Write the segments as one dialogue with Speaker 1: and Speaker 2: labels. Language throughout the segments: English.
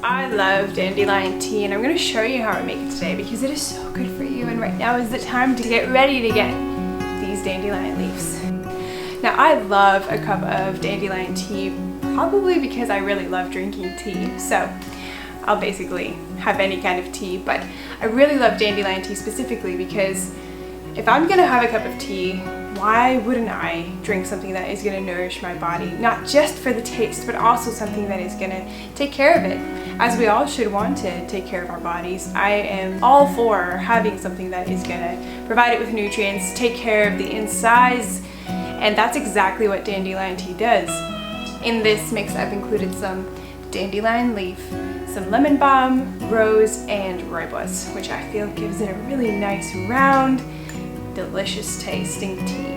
Speaker 1: I love dandelion tea, and I'm going to show you how I make it today because it is so good for you, and right now is the time to get ready to get these dandelion leaves. Now I love a cup of dandelion tea probably because I really love drinking tea, so I'll basically have any kind of tea, but I really love dandelion tea specifically because if I'm gonna have a cup of tea, why wouldn't I drink something that is gonna nourish my body, not just for the taste, but also something that is gonna take care of it, as we all should want to take care of our bodies. I am all for having something that is gonna provide it with nutrients, take care of the insides, and that's exactly what dandelion tea does. In this mix, I've included some dandelion leaf, some lemon balm, rose, and rooibos, which I feel gives it a really nice, round, delicious tasting tea.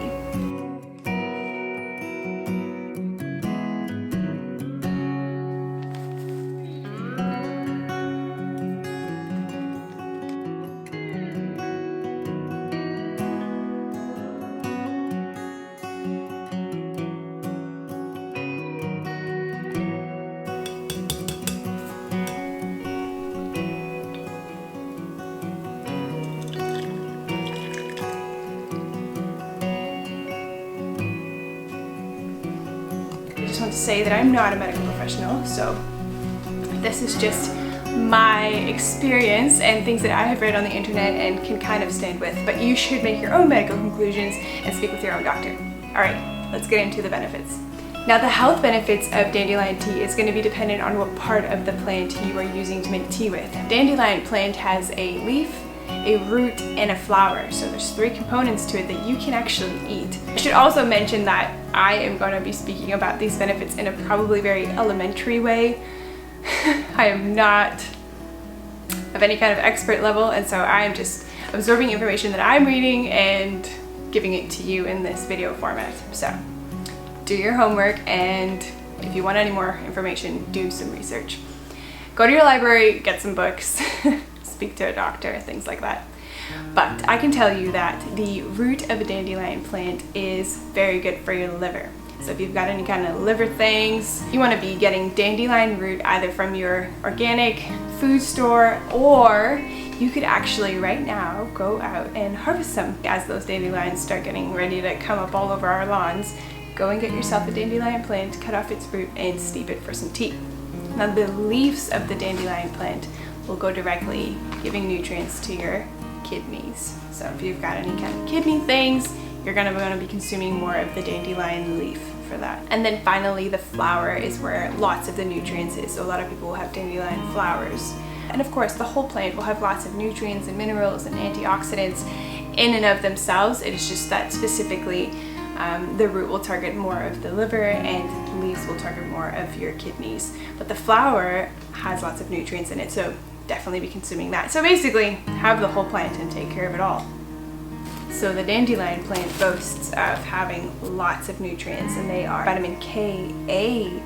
Speaker 1: I just want to say that I'm not a medical professional, so this is just my experience and things that I have read on the internet and can kind of stand with, but you should make your own medical conclusions and speak with your own doctor. Alright, let's get into the benefits. Now the health benefits of dandelion tea is going to be dependent on what part of the plant you are using to make tea with. Dandelion plant has a leaf, a root, and a flower, so there's 3 components to it that you can actually eat. I should also mention that I am going to be speaking about these benefits in a probably very elementary way. I am not of any kind of expert level, and so I am just absorbing information that I'm reading and giving it to you in this video format. So do your homework, and if you want any more information, do some research. Go to your library, get some books, speak to a doctor, things like that. But I can tell you that the root of a dandelion plant is very good for your liver. So if you've got any kind of liver things, you want to be getting dandelion root either from your organic food store, or you could actually right now go out and harvest some. As those dandelions start getting ready to come up all over our lawns, go and get yourself a dandelion plant, cut off its root, and steep it for some tea. Now the leaves of the dandelion plant will go directly giving nutrients to your kidneys. So if you've got any kind of kidney things, you're gonna be consuming more of the dandelion leaf for that. And then finally, the flower is where lots of the nutrients is. So a lot of people will have dandelion flowers. And of course, the whole plant will have lots of nutrients and minerals and antioxidants in and of themselves. It is just that specifically the root will target more of the liver and the leaves will target more of your kidneys. But the flower has lots of nutrients in it, so definitely be consuming that. So basically, have the whole plant and take care of it all. So the dandelion plant boasts of having lots of nutrients, and they are vitamin K, A,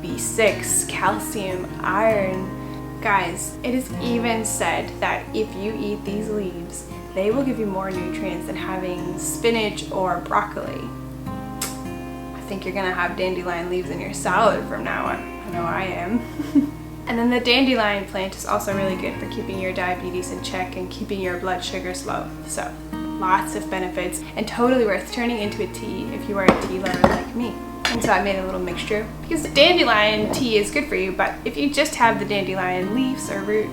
Speaker 1: B6, calcium, iron. Guys, it is even said that if you eat these leaves, they will give you more nutrients than having spinach or broccoli. I think you're gonna have dandelion leaves in your salad from now on. I know I am. And then the dandelion plant is also really good for keeping your diabetes in check and keeping your blood sugars low. So lots of benefits, and totally worth turning into a tea if you are a tea lover like me. And so I made a little mixture because dandelion tea is good for you, but if you just have the dandelion leaves or root,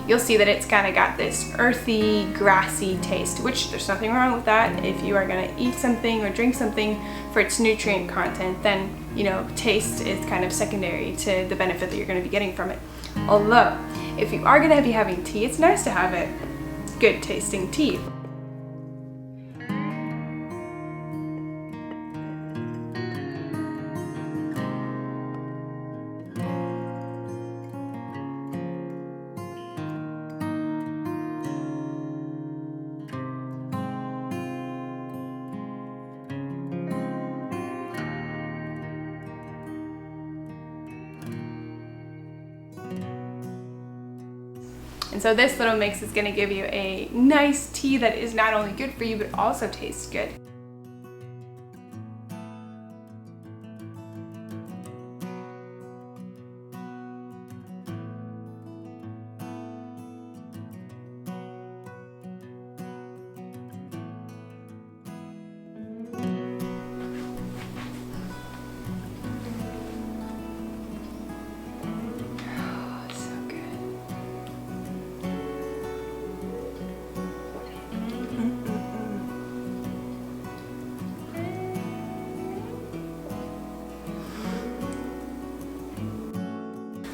Speaker 1: you'll see that it's kind of got this earthy, grassy taste, which there's nothing wrong with that. If you are going to eat something or drink something for its nutrient content, then, you know, taste is kind of secondary to the benefit that you're going to be getting from it. Although, if you are going to be having tea, it's nice to have it good tasting tea. And so this little mix is going to give you a nice tea that is not only good for you, but also tastes good.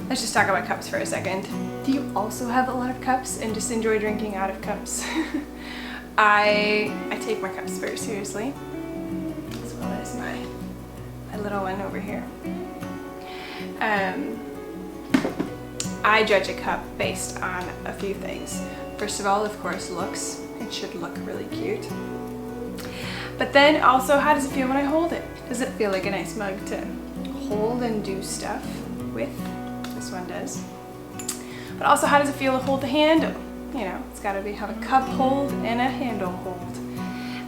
Speaker 1: let's just talk about cups for a second. Do you also have a lot of cups and just enjoy drinking out of cups? I take my cups very seriously, as well as my little one over here. I judge a cup based on a few things. First of all, of course, looks. It should look really cute. But then also, how does it feel when I hold it? Does it feel like a nice mug to hold and do stuff with? This one does. But also, how does it feel to hold the handle? You know, it's got to have a cup hold and a handle hold.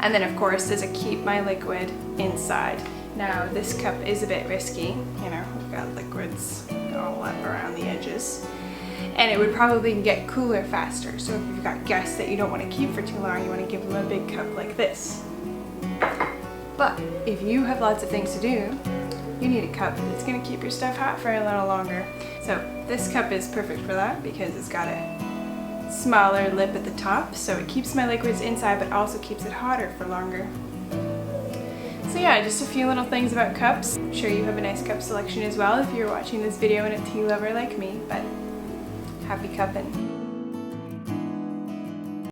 Speaker 1: And then, of course, does it keep my liquid inside? Now, this cup is a bit risky. You know, we've got liquids all up around the edges. And it would probably get cooler faster. So if you've got guests that you don't want to keep for too long, you want to give them a big cup like this. But if you have lots of things to do, you need a cup that's going to keep your stuff hot for a little longer. So this cup is perfect for that because it's got a smaller lip at the top, so it keeps my liquids inside but also keeps it hotter for longer. So yeah, just a few little things about cups. I'm sure you have a nice cup selection as well if you're watching this video and a tea lover like me, but happy cupping.